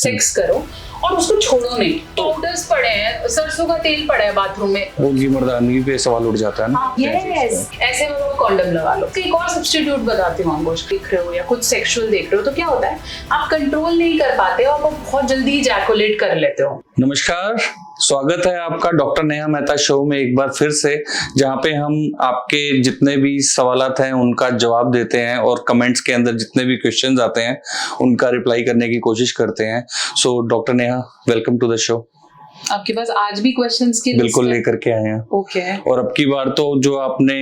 Sex करो और उसको छोड़ो नहीं। पाउडर्स पड़े हैं, सरसों का तेल पड़ा है बाथरूम में, होगी मर्दानगी पे सवाल उठ जाता है ना। यस, ऐसे में वो कॉन्डम लगा लो। एक और सब्स्टिट्यूट बताती हूँ, अंगोश देख रहे हो या कुछ सेक्सुअल देख रहे हो तो क्या होता है, आप कंट्रोल नहीं कर पाते हो, आप बहुत जल्दी इजैकुलेट कर लेते हो। नमस्कार, स्वागत है आपका डॉक्टर नेहा मेहता शो में एक बार फिर से, जहाँ पे हम आपके जितने भी सवालात हैं उनका जवाब देते हैं और कमेंट्स के अंदर जितने भी क्वेश्चंस आते हैं उनका रिप्लाई करने की कोशिश करते हैं। So doctor Neha, welcome to the show. आपके पास आज भी क्वेश्चंस की बिल्कुल लेकर के आए हैं। ओके। और अब की बार तो जो आपने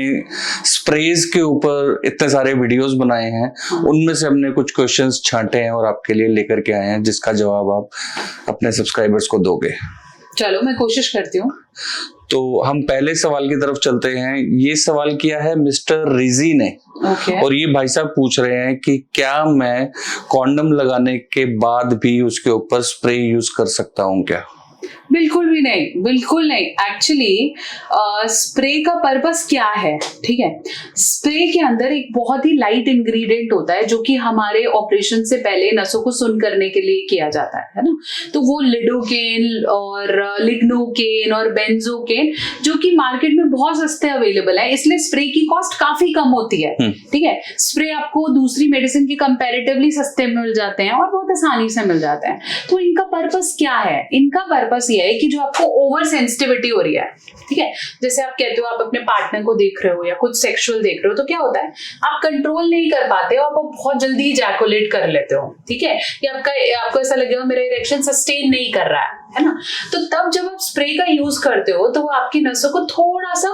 स्प्रेज के ऊपर इतने सारे वीडियोस बनाए हैं उनमें से हमने कुछ क्वेश्चंस छांटे हैं और आपके लिए लेकर के आए हैं, जिसका जवाब आप अपने सब्सक्राइबर्स को दोगे। चलो मैं कोशिश करती हूँ। तो हम पहले सवाल की तरफ चलते हैं। ये सवाल किया है मिस्टर रिजी ने। और ये भाई साहब पूछ रहे हैं कि क्या मैं कॉन्डम लगाने के बाद भी उसके ऊपर स्प्रे यूज कर सकता हूँ क्या? बिल्कुल भी नहीं, बिल्कुल नहीं। एक्चुअली स्प्रे का पर्पस क्या है, ठीक है, स्प्रे के अंदर एक बहुत ही लाइट इंग्रेडिएंट होता है जो कि हमारे ऑपरेशन से पहले नसों को सुन्न करने के लिए किया जाता है ना। तो वो लिडोकेन और लिग्नोकेन और बेंजोकेन जो कि मार्केट में बहुत सस्ते अवेलेबल है, इसलिए स्प्रे की कॉस्ट काफी कम होती है। ठीक है, स्प्रे आपको दूसरी मेडिसिन के कंपैरेटिवली सस्ते मिल जाते हैं और बहुत आसानी से मिल जाते हैं। तो इनका पर्पस क्या है? इनका पर्पस ये है कि जो आपको ओवर सेंसिटिविटी हो रही है, ठीक है, जैसे आप कहते हो आप अपने पार्टनर को देख रहे हो या कुछ सेक्सुअल देख रहे हो तो क्या होता है, आप कंट्रोल नहीं कर पाते हो, आप बहुत जल्दी इजैकुलेट कर लेते हो, ठीक है, कि आपको ऐसा लगेगा मेरा इरेक्शन सस्टेन नहीं कर रहा है ना। तो तब जब आप स्प्रे का यूज करते हो तो वो आपकी नसों को थोड़ा सा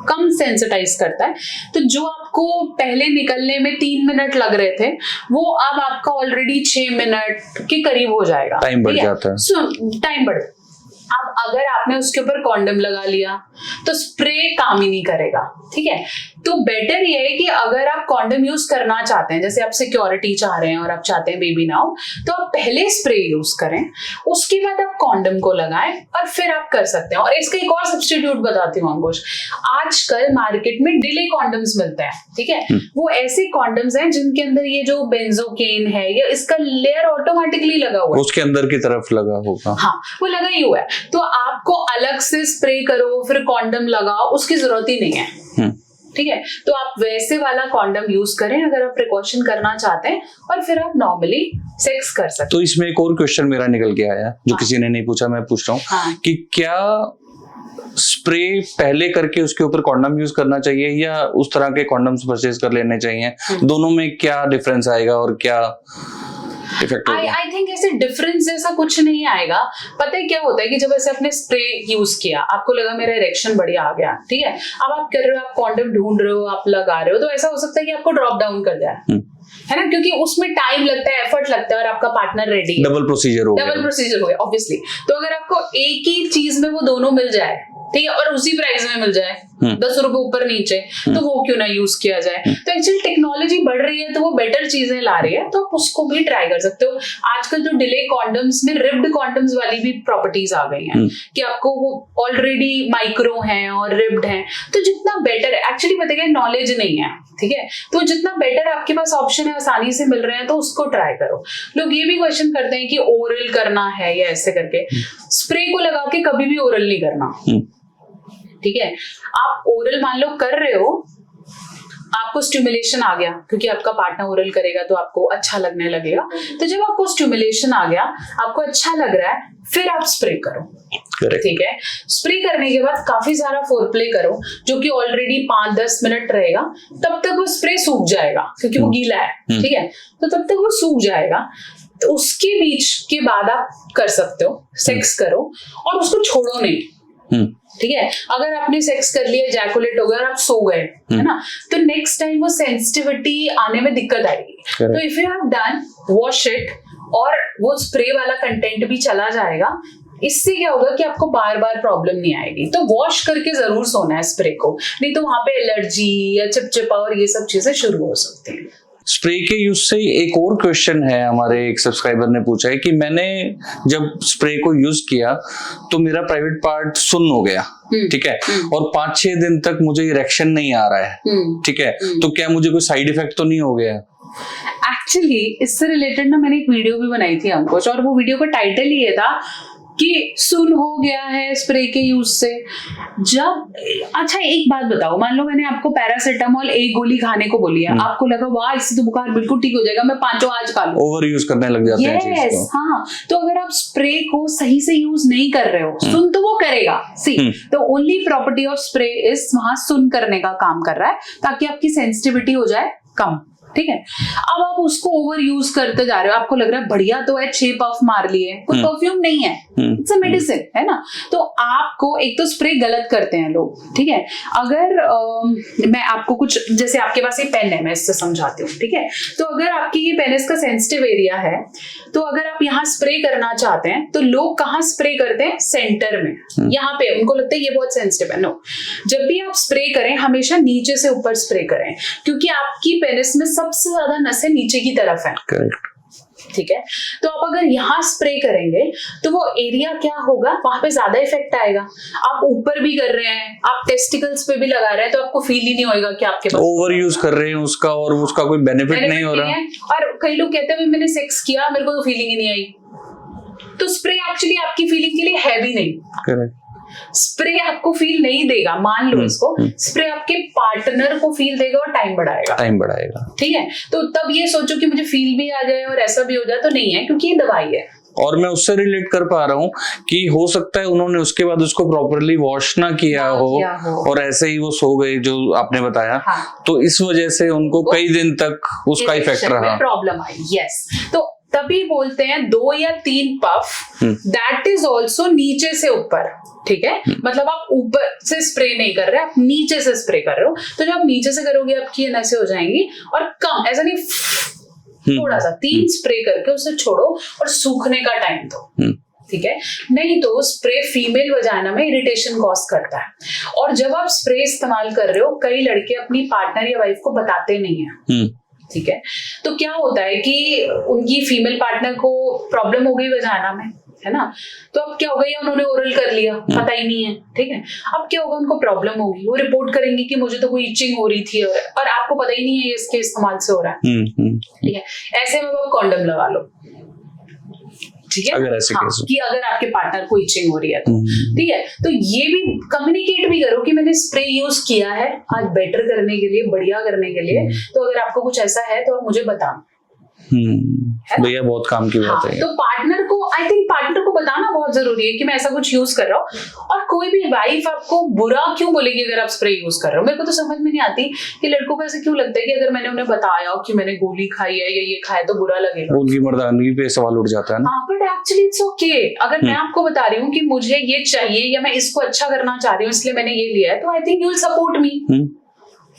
कम सेंसिटाइज करता है। तो जो आपको पहले निकलने में 3 मिनट लग रहे थे वो अब आपका ऑलरेडी 6 मिनट के करीब हो जाएगा। टाइम बढ़ जाता है। टाइम बढ़। अब अगर आपने उसके ऊपर कॉन्डम लगा लिया तो स्प्रे काम ही नहीं करेगा, ठीक है। तो बेटर ये है कि अगर आप कॉन्डम यूज करना चाहते हैं, जैसे आप सिक्योरिटी चाह रहे हैं और आप चाहते हैं बेबी ना हो, तो आप पहले स्प्रे यूज करें, उसके बाद आप कॉन्डम को लगाएं और फिर आप कर सकते हैं। और इसका एक और सब्स्टिट्यूट बताती हूँ अंकुश, आजकल मार्केट में डिले कॉन्डम्स मिलते हैं, ठीक है। वो ऐसे कॉन्डम्स हैं जिनके अंदर ये जो बेंजोकेन है या इसका लेयर ऑटोमेटिकली लगा हुआ है, उसके अंदर की तरफ लगा होगा। हाँ, वो लगा ही हुआ है, तो आपको अलग से स्प्रे करो फिर कॉन्डम लगाओ, उसकी जरूरत ही नहीं है, ठीक है। तो आप वैसे वाला कॉन्डम यूज करें अगर आप प्रिकॉशन करना चाहते हैं, और फिर आप नॉर्मली सेक्स कर सकते हैं। तो इसमें एक और क्वेश्चन मेरा निकल के आया जो किसी ने नहीं पूछा, मैं पूछ रहा हूँ कि क्या स्प्रे पहले करके उसके ऊपर कॉन्डम यूज करना चाहिए या उस तरह के कॉन्डम्स परचेज कर लेने चाहिए? दोनों में क्या डिफरेंस आएगा और क्या आई थिंक ऐसे डिफरेंस जैसा कुछ नहीं आएगा। पता है क्या होता है कि जब ऐसे आपने स्प्रे यूज किया, आपको लगा मेरा इरेक्शन बढ़िया आ गया, ठीक है, अब आप कर रहे हो, आप कॉन्डम ढूंढ रहे हो, आप लगा रहे हो, तो ऐसा हो सकता है कि आपको ड्रॉप डाउन कर जाए, है ना, क्योंकि उसमें टाइम लगता है, एफर्ट लगता है और आपका पार्टनर रेडी है। डबल प्रोसीजर हो गया ऑब्वियसली। तो अगर आपको एक ही चीज में वो दोनों मिल जाए, ठीक है, और उसी प्राइस में मिल जाए, 10 रुपए ऊपर नीचे, तो वो क्यों ना यूज किया जाए। तो एक्चुअली टेक्नोलॉजी बढ़ रही है तो वो बेटर चीजें ला रही है, तो आप उसको भी ट्राई कर सकते हो। आजकल जो डिले कॉन्डम्स में रिब्ड कॉन्डम्स वाली भी प्रॉपर्टीज आ गई हैं कि आपको वो ऑलरेडी माइक्रो हैं और रिब्ड हैं, तो जितना बेटर है, एक्चुअली बताइए नॉलेज नहीं है, ठीक है, तो जितना बेटर आपके पास ऑप्शन है, आसानी से मिल रहे हैं, तो उसको ट्राई करो। लोग ये भी क्वेश्चन करते हैं कि ओरल करना है या ऐसे करके, स्प्रे को लगा के कभी भी ओरल नहीं करना, ठीक है। आप ओरल मान लो कर रहे हो, आपको स्टिमुलेशन आ गया क्योंकि आपका पार्टनर ओरल करेगा तो आपको अच्छा लगने लगेगा, तो जब आपको स्टिमुलेशन आ गया, आपको अच्छा लग रहा है, फिर आप स्प्रे करो, ठीक है। स्प्रे करने के बाद काफी सारा फोरप्ले करो जो कि ऑलरेडी 5-10 मिनट रहेगा, तब तक वो स्प्रे सूख जाएगा क्योंकि वो गीला है, ठीक है, तो तब तक वो सूख जाएगा। तो उसके बीच के बाद आप कर सकते हो, सेक्स करो और उसको छोड़ो नहीं, ठीक है। अगर आपने सेक्स कर लिया, इजैकुलेट हो गया और आप सो गए, है ना, तो नेक्स्ट टाइम वो सेंसिटिविटी आने में दिक्कत आएगी। तो if you have done, wash it, और वो स्प्रे वाला कंटेंट भी चला जाएगा। इससे क्या होगा कि आपको बार बार प्रॉब्लम नहीं आएगी। तो वॉश करके जरूर सोना है स्प्रे को, नहीं तो वहां पे एलर्जी या चिपचिपा और ये सब चीजें शुरू हो सकती हैं। स्प्रे के यूज से एक और क्वेश्चन है, हमारे एक सब्सक्राइबर ने पूछा है कि मैंने जब स्प्रे को यूज किया तो मेरा प्राइवेट पार्ट सुन्न हो गया, ठीक है, और 5-6 दिन तक मुझे इरेक्शन नहीं आ रहा है, ठीक है, तो क्या मुझे कोई साइड इफेक्ट तो नहीं हो गया? एक्चुअली इससे रिलेटेड ना मैंने एक वीडियो भी बनाई थी अंकुश, और वो वीडियो का टाइटल ही ये था कि सुन हो गया है स्प्रे के यूज से। जब अच्छा एक बात बताओ, मान लो मैंने आपको पैरासिटामोल एक गोली खाने को बोली है, आपको लगा वाह इससे तो बुखार बिल्कुल ठीक हो जाएगा, मैं 5 आज खा लूं। ओवर यूज करने लग जाते हैं चीज को। हाँ, तो अगर आप स्प्रे को सही से यूज नहीं कर रहे हो, सुन तो वो करेगा, सी तो only property of spray is वहां सुन करने का काम कर रहा है, ताकि आपकी सेंसिटिविटी हो जाए कम, ठीक है। अब आप उसको ओवर यूज करते जा रहे हो, आपको लग रहा है बढ़िया तो है, 6 पफ मार लिए, कोई परफ्यूम नहीं है, इट्स अ मेडिसिन, है ना। तो आपको एक तो स्प्रे गलत करते हैं लोग, ठीक है। अगर मैं आपको कुछ, जैसे आपके पास ये पेन है, मैं इससे समझाती हूँ, ठीक है। तो अगर आपकी ये पेन इसका सेंसिटिव एरिया है, तो अगर आप यहाँ स्प्रे करना चाहते हैं तो लोग कहाँ स्प्रे करते हैं, सेंटर में, यहाँ पे उनको लगता है ये बहुत सेंसिटिव है। नो, जब भी आप स्प्रे करें हमेशा नीचे से ऊपर स्प्रे करें, क्योंकि आपकी पेनिस में सबसे ज्यादा नसें नीचे की तरफ है, करेक्ट, ठीक है। तो आप अगर यहाँ स्प्रे करेंगे तो वो एरिया क्या होगा, वहां पे ज्यादा इफेक्ट आएगा। आप ऊपर भी कर रहे हैं, आप टेस्टिकल्स पे भी लगा रहे हैं, तो आपको फील ही नहीं होएगा कि आपके पास ओवर यूज कर रहे हैं उसका, और उसका कोई बेनिफिट नहीं हो रहा। और कई लोग कहते हैं मैंने सेक्स किया, मेरे को तो फीलिंग ही नहीं आई, तो स्प्रे एक्चुअली आपकी फीलिंग के लिए है भी नहीं। करेक्ट, स्प्रे आपको फील नहीं देगा, मान लो इसको, स्प्रे आपके पार्टनर को फील देगा और टाइम बढ़ाएगा, ठीक है। तो तब ये सोचो कि मुझे फील भी आ जाए और ऐसा भी हो जाए, तो नहीं है, क्योंकि ये दवाई है। और मैं उससे रिलेट कर पा रहा हूँ कि हो सकता है उन्होंने उसके बाद उसको प्रॉपरली वॉश ना किया हो और ऐसे ही वो सो गए, जो आपने बताया। हाँ। तो इस वजह से उनको कई दिन तक उसका इफेक्ट रहा, प्रॉब्लम आई। यस, तो तभी बोलते हैं 2 या 3 पफ, दैट इज ऑल्सो नीचे से ऊपर, ठीक है। मतलब आप ऊपर से स्प्रे नहीं कर रहे, आप नीचे से स्प्रे कर रहे हो। तो जब आप नीचे से करोगे आपकी नसें हो जाएंगी, और कम, ऐसा नहीं, थोड़ा सा 3 स्प्रे करके उसे छोड़ो और सूखने का टाइम दो, ठीक है। नहीं तो स्प्रे फीमेल वजाइना में इरिटेशन कॉज करता है। और जब आप स्प्रे इस्तेमाल कर रहे हो, कई लड़के अपनी पार्टनर या वाइफ को बताते नहीं है, ठीक है। तो क्या होता है कि उनकी फीमेल पार्टनर को प्रॉब्लम हो गई वजाइना में, है ना। तो अब क्या होगा, उन्होंने ओरल कर लिया, पता ही नहीं है, ठीक है। अब क्या होगा, उनको प्रॉब्लम होगी, वो रिपोर्ट करेंगे कि मुझे तो कोई इचिंग हो रही थी, और आपको पता ही नहीं है ये इसके इस्तेमाल से हो रहा है, ठीक है। ऐसे में आप कॉन्डम लगा लो, ठीक है, अगर ऐसे केस कि अगर आपके पार्टनर को इचिंग हो रही है तो, ठीक है। तो ये भी कम्युनिकेट भी करो कि मैंने स्प्रे यूज किया है आज बेटर करने के लिए, बढ़िया करने के लिए, तो अगर आपको कुछ ऐसा है तो आप मुझे बताओ। भैया बहुत काम की बात है। तो पार्टनर को, आई थिंक पार्टनर को बताना बहुत जरूरी है कि मैं ऐसा कुछ यूज कर रहा हूँ। और कोई भी वाइफ आपको बुरा क्यों बोलेगी अगर आप स्प्रे यूज कर रहे हो। मेरे को तो समझ में नहीं आती कि लड़कों को ऐसे क्यों लगता है कि अगर मैंने उन्हें बताया कि मैंने गोली खाई है या ये खाया तो बुरा लगेगा, उनकी मर्दानगी पे सवाल उठ जाता है ना। But actually it's okay. अगर मैं आपको बता रही हूँ कि मुझे ये चाहिए या मैं इसको अच्छा करना चाह रही हूँ इसलिए मैंने ये लिया है, तो I think you will support me,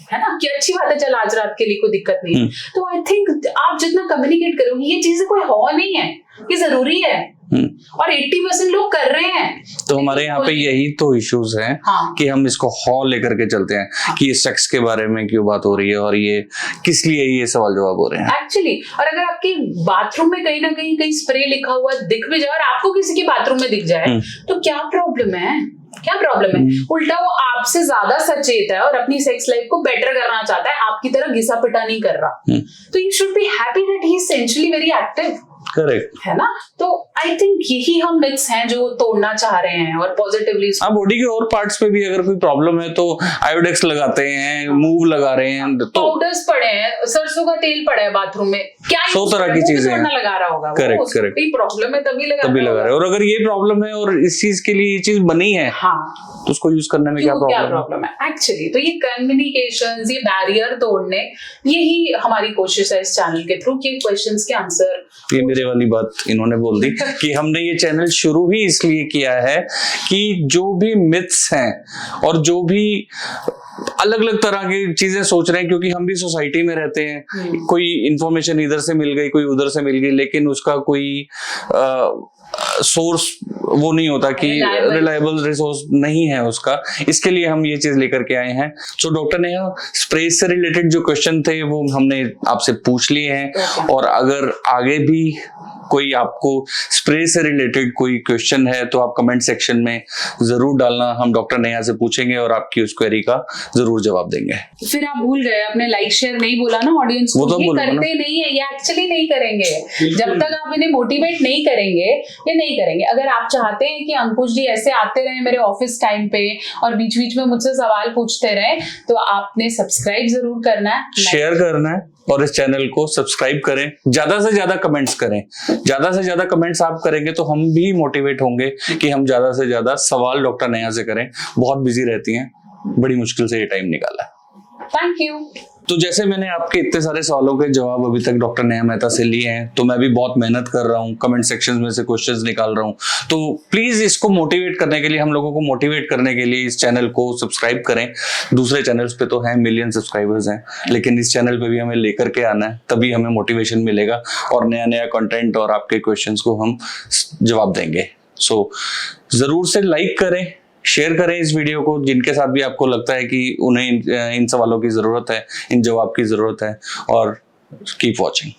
है ना, कि अच्छी बात है, चल आज रात के लिए कोई दिक्कत नहीं। तो आई थिंक आप जितना कम्युनिकेट करोगे, ये चीजें कोई हो नहीं है, ये जरूरी है, और 80% लोग कर रहे हैं। तो हमारे यहाँ पे यही तो इश्यूज हैं, हाँ। कि हम इसको हॉल लेकर के चलते हैं, हाँ। कि ये सेक्स के बारे में क्यों बात हो रही है और ये किस लिए ये सवाल जवाब हो रहे हैं एक्चुअली। और अगर आपके बाथरूम में कहीं ना कहीं स्प्रे लिखा हुआ दिख भी जाए और आपको किसी के बाथरूम में दिख जाए, तो क्या प्रॉब्लम है, क्या प्रॉब्लम है। उल्टा वो आपसे ज्यादा सचेत है और अपनी सेक्स लाइफ को बेटर करना चाहता है, आपकी तरह घिसा पिटा नहीं कर रहा। तो you should be happy that he is essentially very active, correct, है ना। तो आई थिंक यही हम मिथ्स हैं जो तोड़ना चाह रहे हैं और पॉजिटिवली। हाँ, बॉडी के और पार्ट्स पे भी अगर कोई प्रॉब्लम है तो आयोडेक्स लगाते हैं, मूव लगा रहे हैं, तो पाउडर्स पड़े हैं, सरसों का तेल पड़ा है बाथरूम में, क्या 100 तरह की चीजें लगा रहा होगा। करेक्ट करेक्ट, प्रॉब्लम है तभी लगा रहा है। और अगर ये प्रॉब्लम है और इस चीज के लिए ये चीज बनी है, हाँ, तो उसको यूज करने में क्या प्रॉब्लम है एक्चुअली। तो ये कम्युनिकेशंस, ये बैरियर तोड़ने, यही हमारी कोशिश है इस चैनल के थ्रू कि क्वेश्चंस के आंसर। ये मेरे वाली बात इन्होंने बोल दी कि हमने ये चैनल शुरू ही इसलिए किया है कि जो भी मिथ्स हैं और जो भी अलग अलग तरह की चीजें सोच रहे हैं, क्योंकि हम भी सोसाइटी में रहते हैं, कोई इंफॉर्मेशन इधर से मिल गई, कोई उधर से मिल गई, लेकिन उसका कोई सोर्स वो नहीं होता कि रिलायबल रिसोर्स नहीं है उसका। इसके लिए हम ये चीज लेकर के आए हैं। सो डॉक्टर नेहा, स्प्रे से रिलेटेड जो क्वेश्चन थे वो हमने आपसे पूछ लिए हैं, और अगर आगे भी कोई आपको स्प्रे से रिलेटेड कोई क्वेश्चन है तो आप कमेंट सेक्शन में जरूर डालना, हम डॉक्टर नेहा से पूछेंगे और आपकी उस क्वेरी का जरूर जवाब देंगे। फिर आप भूल गए, आपने लाइक शेयर नहीं बोला ना ऑडियंस को, ये करते नहीं है, ये एक्चुअली नहीं करेंगे जब तक आप इन्हें मोटिवेट नहीं करेंगे, ये नहीं करेंगे। अगर आप चाहते हैं कि अंकुश जी ऐसे आते रहे मेरे ऑफिस टाइम पे और बीच बीच में मुझसे सवाल पूछते रहे, तो आपने सब्सक्राइब जरूर करना है, शेयर करना है और इस चैनल को सब्सक्राइब करें, ज्यादा से ज्यादा कमेंट्स करें। ज्यादा से ज्यादा कमेंट्स आप करेंगे तो हम भी मोटिवेट होंगे कि हम ज्यादा से ज्यादा सवाल डॉक्टर नेहा से करें। बहुत बिजी रहती हैं, बड़ी मुश्किल से ये टाइम निकाला है। Thank you. तो जैसे मैंने आपके इतने सारे सवालों के जवाब अभी तक डॉक्टर नेहा मेहता से लिए हैं, तो मैं भी बहुत मेहनत कर रहा हूँ, कमेंट सेक्शंस में से क्वेश्चंस निकाल रहा हूँ। तो प्लीज इसको मोटिवेट करने के लिए, हम लोगों को मोटिवेट करने के लिए इस चैनल को सब्सक्राइब करें। दूसरे चैनल्स पे तो हैं, मिलियन सब्सक्राइबर्स हैं, लेकिन इस चैनल पे भी हमें लेकर के आना है, तभी हमें मोटिवेशन मिलेगा और नया नया कंटेंट और आपके क्वेश्चंस को हम जवाब देंगे। सो जरूर से लाइक करें, शेयर करें इस वीडियो को जिनके साथ भी आपको लगता है कि उन्हें इन सवालों की जरूरत है, इन जवाब की जरूरत है, और कीप वॉचिंग।